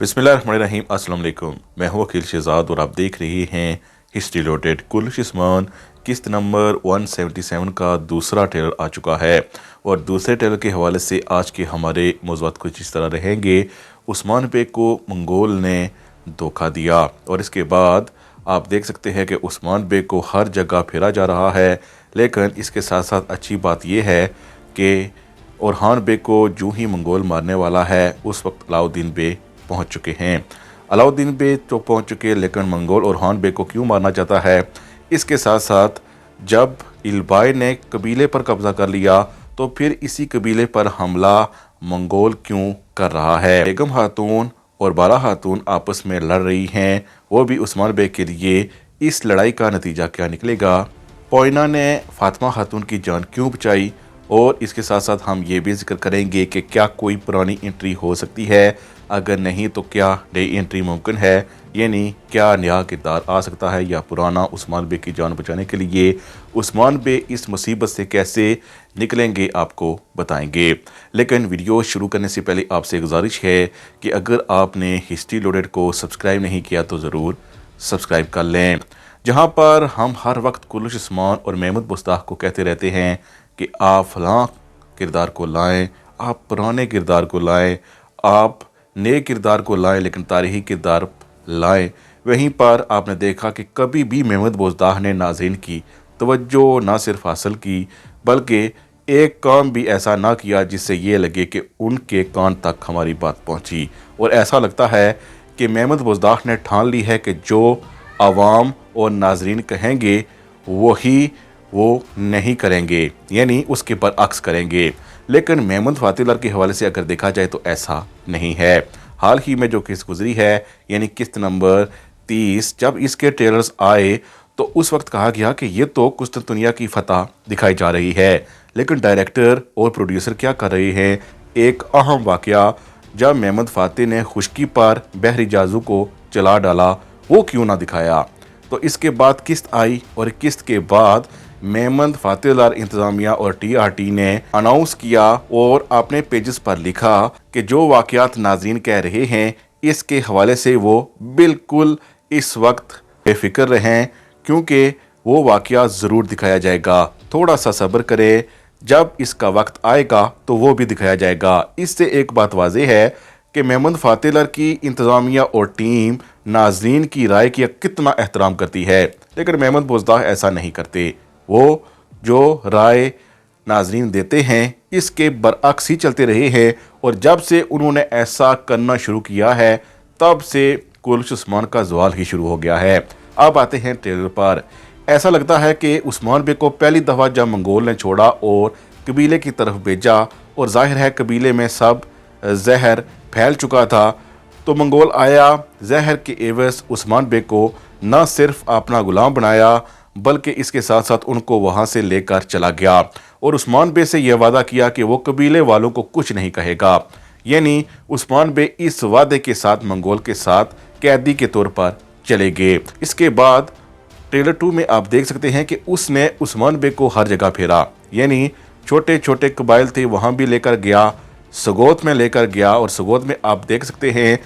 बिस्मिल्लाहिर्रहमानिर्रहीम। अस्सलाम वालेकुम। मैं हूं वकील शहजाद और आप देख रहे हैं हिस्ट्री लोडेड। कुल्लुश उस्मान किस्त नंबर 177 का दूसरा ट्रेलर आ चुका है और दूसरे ट्रेलर के हवाले से आज के हमारे मौज़ूआत कुछ इस तरह रहेंगे। उस्मान बे को मंगोल ने धोखा दिया और इसके बाद आप देख सकते हैं कि उस्मान बे को हर जगह फेरा जा रहा है, लेकिन इसके साथ साथ अच्छी बात यह है कि ओरहान बे को जो ही मंगोल मारने वाला है उस वक्त अलाउद्दीन बे पहुंच चुके हैं। अलाउद्दीन बे तो पहुंच चुके, लेकिन मंगोल ओरहान बे को क्यों मारना चाहता है? इसके साथ साथ जब इल्बाई ने कबीले पर कब्ज़ा कर लिया तो फिर इसी कबीले पर हमला मंगोल क्यों कर रहा है? बेगम खातून और बाला खातून आपस में लड़ रही हैं, वो भी उस्मान बे के लिए। इस लड़ाई का नतीजा क्या निकलेगा? पोइना ने फातिमा खातून की जान क्यों बचाई? और इसके साथ साथ हम ये भी जिक्र करेंगे कि क्या कोई पुरानी एंट्री हो सकती है, अगर नहीं तो क्या नई एंट्री मुमकिन है, यानी क्या नया किरदार आ सकता है या पुराना उस्मान बे की जान बचाने के लिए उस्मान बे इस मुसीबत से कैसे निकलेंगे आपको बताएंगे। लेकिन वीडियो शुरू करने से पहले आपसे गुजारिश है कि अगर आपने हिस्ट्री लोडेड को सब्सक्राइब नहीं किया तो ज़रूर सब्सक्राइब कर लें, जहां पर हम हर वक्त कुल्लुश उस्मान और महमूद बुस्ताख को कहते रहते हैं कि आप फलां किरदार को लाएं, आप पुराने किरदार को लाएं, आप नए किरदार को लाएं, लेकिन तारीख़ी किरदार लाएं। वहीं पर आपने देखा कि कभी भी महमूद बुस्ताख ने नाज़रीन की तवज्जो ना सिर्फ हासिल की, बल्कि एक काम भी ऐसा ना किया जिससे ये लगे कि उनके कान तक हमारी बात पहुंची। और ऐसा लगता है कि महमूद बुस्ताख ने ठान ली है कि जो आवाम और नाज़रीन कहेंगे वही वो नहीं करेंगे, यानी उसके बरअक्स करेंगे। लेकिन महमूद फातिलर के हवाले से अगर देखा जाए तो ऐसा नहीं है। हाल ही में जो किस्त गुजरी है, यानी किस्त नंबर 30, जब इसके ट्रेलर्स आए तो उस वक्त कहा गया कि ये तो कुस्तुनतुनिया की फतह दिखाई जा रही है, लेकिन डायरेक्टर और प्रोड्यूसर क्या कर रहे हैं? एक अहम वाकया जब महमूद फातिह ने खुशकी पर बहरी जाजू को चला डाला, वो क्यों ना दिखाया? तो इसके बाद किस्त आई और किस्त के बाद महमूद फातिह इंतज़ामिया और TRT ने अनाउंस किया और अपने पेजेस पर लिखा कि जो वाक़यात नाज़रीन कह रहे हैं इसके हवाले से वो बिल्कुल इस वक्त बेफिक्र रहें, क्योंकि वो वाक़या ज़रूर दिखाया जाएगा। थोड़ा सा सब्र करें, जब इसका वक्त आएगा तो वो भी दिखाया जाएगा। इससे एक बात वाज़ेह है कि महमूद फातिह की इंतज़ामिया और टीम नाज़रीन की राय की कितना एहतराम करती है, लेकिन महमूद बुस्ताख ऐसा नहीं करते। वो जो राय नाज़रीन देते हैं इसके बरअक्स ही चलते रहे हैं, और जब से उन्होंने ऐसा करना शुरू किया है तब से कुल्लुश उस्मान का ज़वाल ही शुरू हो गया है। अब आते हैं ट्रेलर पर। ऐसा लगता है कि उस्मान बे को पहली दफ़ा जब मंगोल ने छोड़ा और कबीले की तरफ भेजा, और जाहिर है कबीले में सब जहर फैल चुका था, तो मंगोल आया, जहर के एवज़ उस्मान बे को न सिर्फ अपना गुलाम बनाया बल्कि इसके साथ साथ उनको वहां से लेकर चला गया और उस्मान बे से यह वादा किया कि वो कबीले वालों को कुछ नहीं कहेगा। यानी उस्मान बे इस वादे के साथ मंगोल के साथ कैदी के तौर पर चले गए। इसके बाद ट्रेलर 2 में आप देख सकते हैं कि उसने उस्मान बे को हर जगह फेरा, यानी छोटे छोटे कबाइल थे वहां भी लेकर गया, सगोत में लेकर गया, और सगोत में आप देख सकते हैं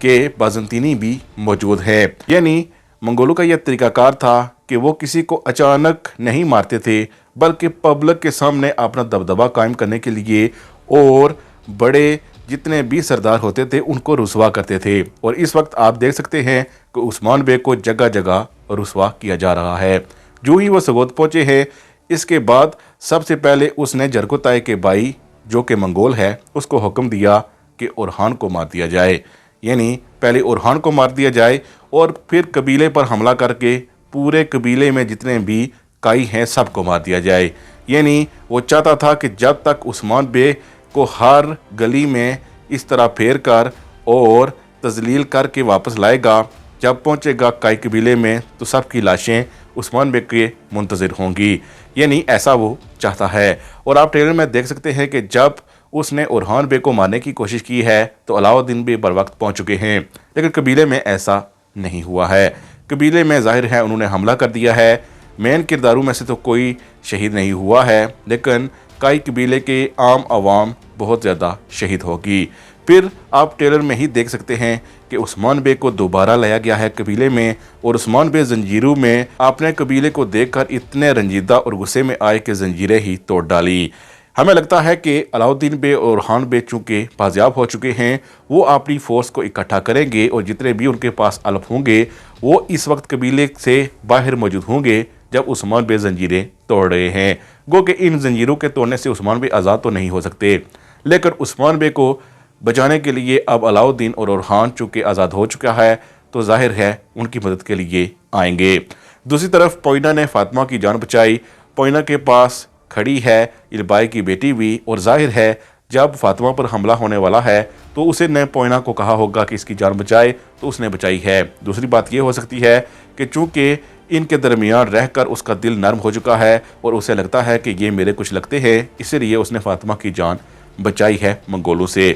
कि बाज़ंतीनी भी मौजूद है। यानी मंगोलों का यह तरीकाकार था कि वो किसी को अचानक नहीं मारते थे, बल्कि पब्लिक के सामने अपना दबदबा कायम करने के लिए और बड़े जितने भी सरदार होते थे उनको रुसवा करते थे। और इस वक्त आप देख सकते हैं कि उस्मान बे को जगह जगह रुसवा किया जा रहा है। जो ही वो सगोत पहुंचे हैं, इसके बाद सबसे पहले उसने जरगोताई के भाई जो कि मंगोल है उसको हुक्म दिया कि ओरहान को मार दिया जाए, यानी पहले ओरहान को मार दिया जाए और फिर कबीले पर हमला करके पूरे कबीले में जितने भी काई हैं सबको मार दिया जाए। यानी वो चाहता था कि जब तक उस्मान बे को हर गली में इस तरह फेर कर और तजलील करके वापस लाएगा, जब पहुंचेगा काई कबीले में तो सबकी लाशें उस्मान बे के मुंतज़िर होंगी। यानी ऐसा वो चाहता है। और आप ट्रेलर में देख सकते हैं कि जब उसने ओरहान बे को मारने की कोशिश की है तो अलाउद्दीन बे बर वक्त पहुँच चुके हैं, लेकिन कबीले में ऐसा नहीं हुआ है। कबीले में जाहिर है उन्होंने हमला कर दिया है। मेन किरदारों में से तो कोई शहीद नहीं हुआ है, लेकिन कई कबीले के आम आवाम बहुत ज़्यादा शहीद होगी। پھر آپ ٹریلر میں ہی دیکھ سکتے ہیں کہ عثمان بے کو دوبارہ لایا گیا ہے قبیلے میں، اور عثمان بے زنجیروں میں اپنے قبیلے کو دیکھ کر اتنے رنجیدہ اور غصے میں آئے کہ زنجیریں ہی توڑ ڈالی۔ ہمیں لگتا ہے کہ علاؤالدین بے اور اورحان بے چونکہ بازیاب ہو چکے ہیں، وہ اپنی فورس کو اکٹھا کریں گے اور جتنے بھی ان کے پاس علف ہوں گے وہ اس وقت قبیلے سے باہر موجود ہوں گے جب عثمان بے زنجیریں توڑ رہے ہیں۔ گو کہ ان زنجیروں کے توڑنے سے عثمان بے آزاد تو نہیں ہو سکتے، لیکن عثمان بے کو بچانے کے لیے اب علاؤالدین اور اورحان چونکہ آزاد ہو چکا ہے تو ظاہر ہے ان کی مدد کے لیے آئیں گے۔ دوسری طرف پوئنہ نے فاطمہ کی جان بچائی۔ پوئنہ کے پاس کھڑی ہے البائی کی بیٹی بھی، اور ظاہر ہے جب فاطمہ پر حملہ ہونے والا ہے تو اسے نے پوئنہ کو کہا ہوگا کہ اس کی جان بچائے، تو اس نے بچائی ہے۔ دوسری بات یہ ہو سکتی ہے کہ چونکہ ان کے درمیان رہ کر اس کا دل نرم ہو چکا ہے اور اسے لگتا ہے کہ یہ میرے کچھ لگتے ہیں، اسی لیے اس نے فاطمہ کی جان بچائی ہے منگولوں سے۔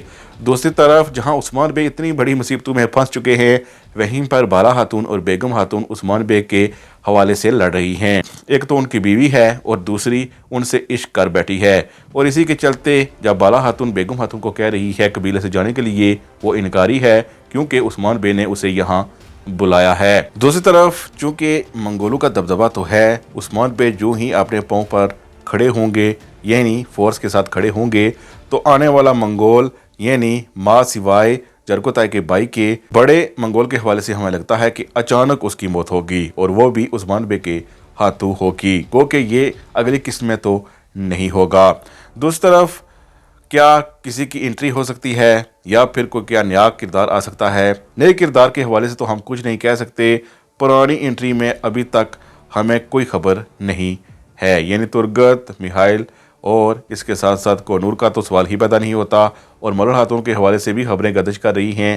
دوسری طرف جہاں عثمان بے اتنی بڑی مصیبتوں میں پھنس چکے ہیں، وہیں پر بالا خاتون اور بیگم خاتون عثمان بے کے حوالے سے لڑ رہی ہیں۔ ایک تو ان کی بیوی ہے اور دوسری ان سے عشق کر بیٹھی ہے، اور اسی کے چلتے جب بالا خاتون بیگم خاتون کو کہہ رہی ہے قبیلے سے جانے کے لیے، وہ انکاری ہے کیونکہ عثمان بے نے اسے یہاں بلایا ہے۔ دوسری طرف چونکہ منگولوں کا دبدبہ تو ہے، عثمان بے جو ہی اپنے پاؤں پر کھڑے ہوں گے، یعنی فورس کے ساتھ کھڑے ہوں گے، تو آنے والا منگول یعنی ماں سوائے جرگوتائی کے بھائی کے بڑے منگول کے حوالے سے ہمیں لگتا ہے کہ اچانک اس کی موت ہوگی، اور وہ بھی عثمان بے کے ہاتھوں ہوگی، گو کہ یہ اگلی قسط میں تو نہیں ہوگا۔ دوسری طرف کیا کسی کی انٹری ہو سکتی ہے یا پھر کوئی کیا نیا کردار آ سکتا ہے؟ نئے کردار کے حوالے سے تو ہم کچھ نہیں کہہ سکتے، پرانی انٹری میں ابھی تک ہمیں کوئی خبر نہیں ہے، یعنی ترگت، میخائیل اور اس کے ساتھ ساتھ کونور کا تو سوال ہی پیدا نہیں ہوتا، اور ملر خاتون کے حوالے سے بھی خبریں گردش کر رہی ہیں،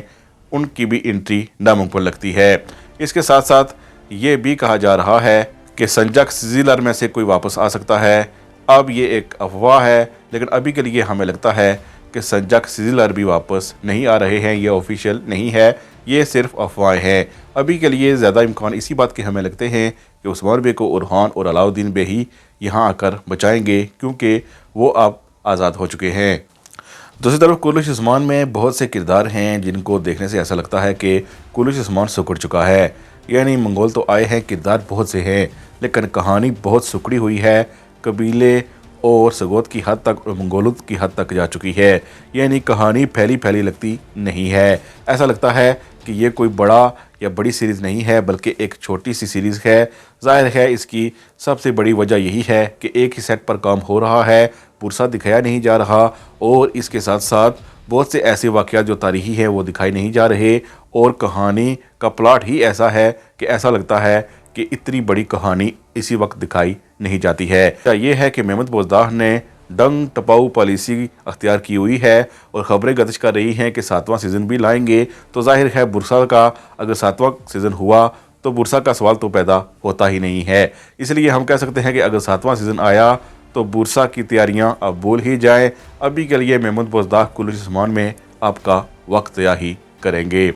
ان کی بھی انٹری ناممکن لگتی ہے۔ اس کے ساتھ ساتھ یہ بھی کہا جا رہا ہے کہ سنجک سزیلر میں سے کوئی واپس آ سکتا ہے۔ اب یہ ایک افواہ ہے، لیکن ابھی کے لیے ہمیں لگتا ہے کہ سنجک سزیلر بھی واپس نہیں آ رہے ہیں، یہ آفیشیل نہیں ہے، یہ صرف افواہیں ہیں۔ ابھی کے لیے زیادہ امکان اسی بات کے ہمیں لگتے ہیں کہ عثمان بے کو اورحان اور علاؤالدین بے ہی یہاں آ کر بچائیں گے، کیونکہ وہ اب آزاد ہو چکے ہیں۔ دوسری طرف کولش عثمان میں بہت سے کردار ہیں جن کو دیکھنے سے ایسا لگتا ہے کہ کولش عثمان سکڑ چکا ہے، یعنی منگول تو آئے ہیں، کردار بہت سے ہیں، لیکن کہانی بہت سکڑی ہوئی ہے، قبیلے اور سگوت کی حد تک اور منگولت کی حد تک جا چکی ہے، یعنی کہانی پھیلی پھیلی لگتی نہیں ہے۔ ایسا لگتا ہے کہ یہ کوئی بڑا یا بڑی سیریز نہیں ہے بلکہ ایک چھوٹی سی سیریز ہے۔ ظاہر ہے اس کی سب سے بڑی وجہ یہی ہے کہ ایک ہی سیٹ پر کام ہو رہا ہے، پرسا دکھایا نہیں جا رہا، اور اس کے ساتھ ساتھ بہت سے ایسے واقعات جو تاریخی ہیں وہ دکھائی نہیں جا رہے، اور کہانی کا پلاٹ ہی ایسا ہے کہ ایسا لگتا ہے کہ اتنی بڑی کہانی اسی وقت دکھائی نہیں جاتی ہے۔ یہ ہے کہ محمد بوزدار نے ڈنگ ٹپاؤ پالیسی اختیار کی ہوئی ہے، اور خبریں گردش کر رہی ہیں کہ 7واں سیزن بھی لائیں گے، تو ظاہر ہے برسا کا اگر 7واں سیزن ہوا تو برسا کا سوال تو پیدا ہوتا ہی نہیں ہے۔ اس لیے ہم کہہ سکتے ہیں کہ اگر 7واں سیزن آیا تو برسا کی تیاریاں اب بھول ہی جائیں۔ ابھی کے لیے محمد بوزدار کولش عثمان میں آپ کا وقت ضائع ہی کریں گے۔